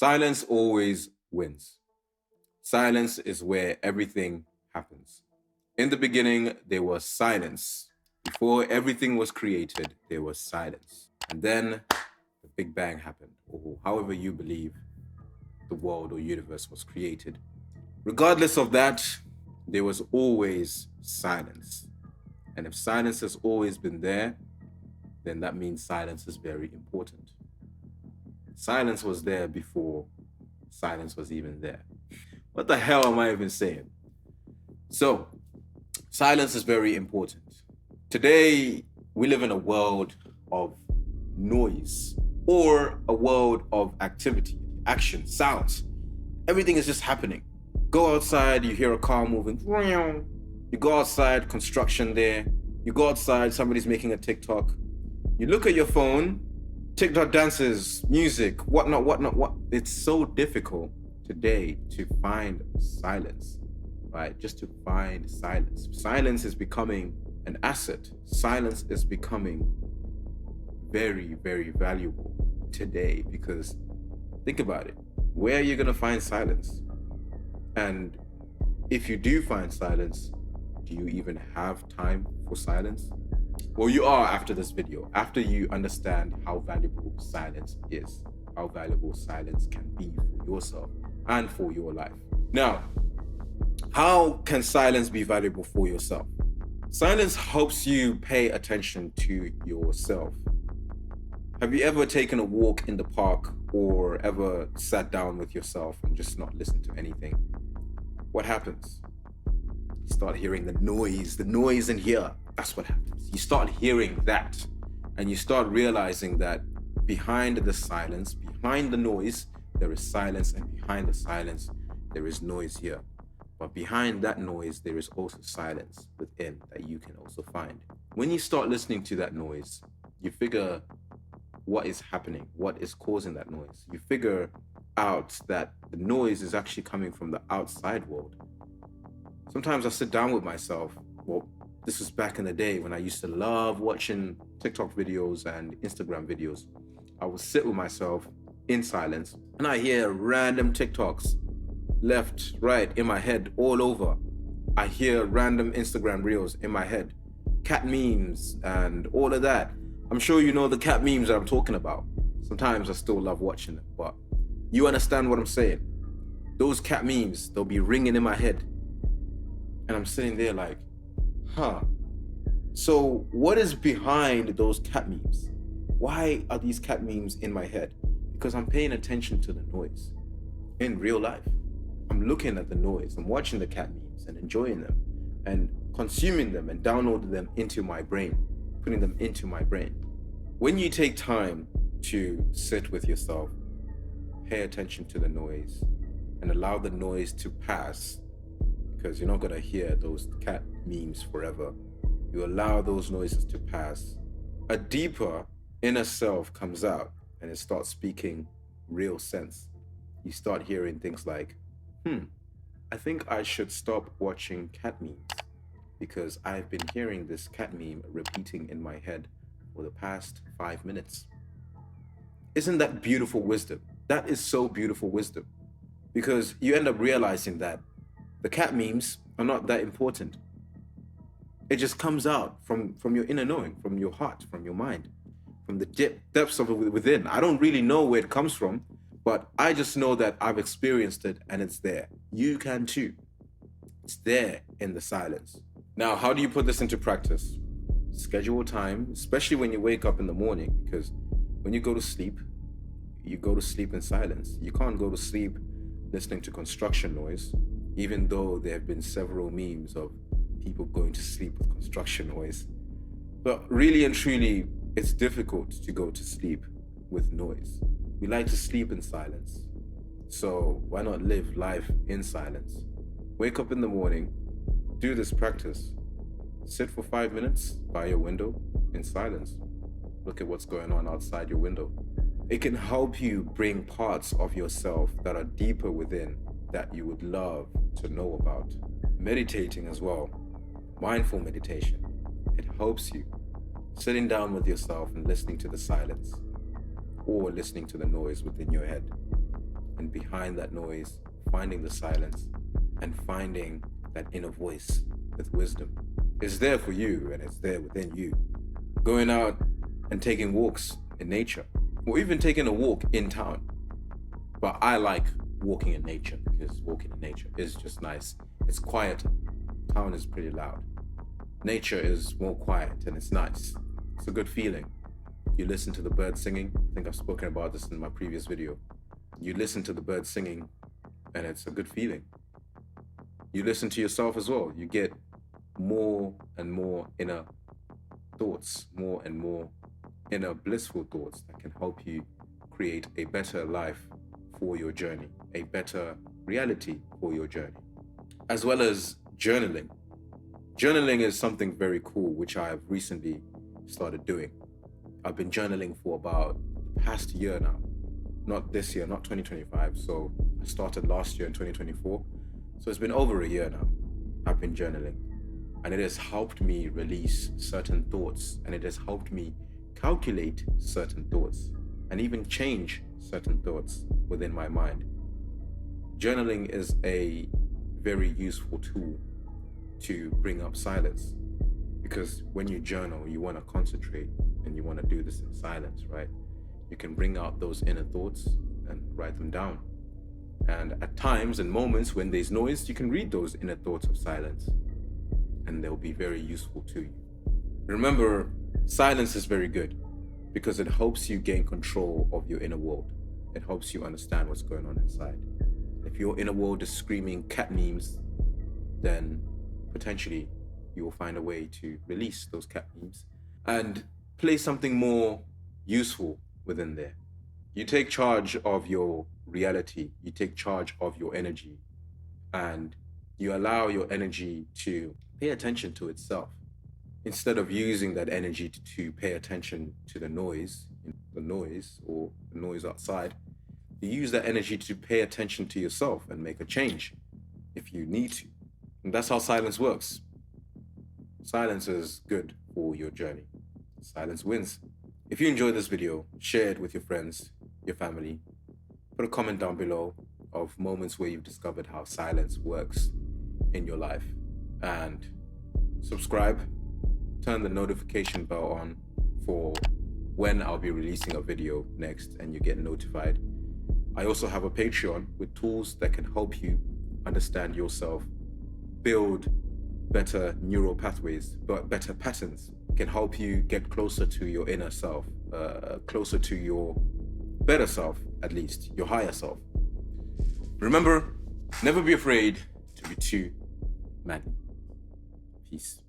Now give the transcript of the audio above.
Silence always wins. Silence is where everything happens. In the beginning, there was silence. Before everything was created, there was silence. And then the Big Bang happened, or however you believe the world or universe was created. Regardless of that, there was always silence. And if silence has always been there, then that means silence is very important. Silence was there before silence was even there. What the hell am I even saying? So, silence is very important. Today, we live in a world of noise or a world of activity, action, sounds. Everything is just happening. Go outside, you hear a car moving. You go outside, construction there. You go outside, somebody's making a TikTok. You look at your phone, TikTok dances, music, whatnot. It's so difficult today to find silence, right? Just to find silence. Silence is becoming an asset. Silence is becoming very, very valuable today because think about it. Where are you going to find silence? And if you do find silence, do you even have time for silence? Well, you are after this video, after you understand how valuable silence is, how valuable silence can be for yourself and for your life. Now, how can silence be valuable for yourself? Silence helps you pay attention to yourself. Have you ever taken a walk in the park or ever sat down with yourself and just not listened to anything? What happens? You start hearing the noise in here. That's what happens. You start hearing that and you start realizing that behind the silence, behind the noise, there is silence, and behind the silence, there is noise here. But behind that noise, there is also silence within that you can also find. When you start listening to that noise, you figure what is happening, what is causing that noise. You figure out that the noise is actually coming from the outside world. Sometimes I sit down with myself. Well, this was back in the day when I used to love watching TikTok videos and Instagram videos. I would sit with myself in silence and I hear random TikToks left, right, in my head, all over. I hear random Instagram reels in my head, cat memes and all of that. I'm sure you know the cat memes that I'm talking about. Sometimes I still love watching them, but you understand what I'm saying. Those cat memes, they'll be ringing in my head. And I'm sitting there like, so what is behind those cat memes? Why are these cat memes in my head? Because I'm paying attention to the noise in real life. I'm looking at the noise, I'm watching the cat memes and enjoying them and consuming them and downloading them into my brain, putting them into my brain. When you take time to sit with yourself, pay attention to the noise and allow the noise to pass, because you're not going to hear those cat memes forever. You allow those noises to pass. A deeper inner self comes out and it starts speaking real sense. You start hearing things like, I think I should stop watching cat memes because I've been hearing this cat meme repeating in my head for the past 5 minutes. Isn't that beautiful wisdom? That is so beautiful wisdom, because you end up realizing that the cat memes are not that important. It just comes out from your inner knowing, from your heart, from your mind, from the depths of it within. I don't really know where it comes from, but I just know that I've experienced it and it's there. You can too. It's there in the silence. Now, how do you put this into practice? Schedule time, especially when you wake up in the morning, because when you go to sleep in silence. You can't go to sleep listening to construction noise, even though there have been several memes of people going to sleep with construction noise. But really and truly, it's difficult to go to sleep with noise. We like to sleep in silence. So why not live life in silence? Wake up in the morning, do this practice. Sit for 5 minutes by your window in silence. Look at what's going on outside your window. It can help you bring parts of yourself that are deeper within that you would love to know about. Meditating as well, mindful meditation. It helps you. Sitting down with yourself and listening to the silence or listening to the noise within your head. behind that noise, finding the silence, and finding that inner voice with wisdom. It's there for you, and it's there within you. Going out and taking walks in nature, or even taking a walk in town. But I like walking in nature because walking in nature is just nice. It's quiet. Town is pretty loud. Nature is more quiet and it's nice. It's a good feeling. You listen to the birds singing. I think I've spoken about this in my previous video. You listen to the birds singing and it's a good feeling. You listen to yourself as well. You get more and more inner thoughts, more and more inner blissful thoughts that can help you create a better life for your journey, a better reality for your journey, as well as journaling. Journaling is something very cool, which I have recently started doing. I've been journaling for about the past year now. Not this year, not 2025. So I started last year in 2024. So it's been over a year now. I've been journaling. And it has helped me release certain thoughts. And it has helped me calculate certain thoughts. And even change certain thoughts within my mind. Journaling is a very useful tool to bring up silence. Because when you journal, you want to concentrate and you want to do this in silence, right? You can bring out those inner thoughts and write them down. And at times and moments when there's noise, you can read those inner thoughts of silence and they'll be very useful to you. Remember, silence is very good because it helps you gain control of your inner world. It helps you understand what's going on inside. If your inner world is screaming cat memes, then potentially you will find a way to release those cat memes and place something more useful within there. You take charge of your reality, you take charge of your energy, and you allow your energy to pay attention to itself. Instead of using that energy to pay attention to the noise or the noise outside, you use that energy to pay attention to yourself and make a change if you need to. And that's how silence works. Silence is good for your journey. Silence wins. If you enjoyed this video, share it with your friends, your family. Put a comment down below of moments where you've discovered how silence works in your life. And subscribe, turn the notification bell on for when I'll be releasing a video next and you get notified. I also have a Patreon with tools that can help you understand yourself, build better neural pathways, but better patterns, can help you get closer to your inner self, closer to your better self, at least, your higher self. Remember, never be afraid to be too manly. Peace.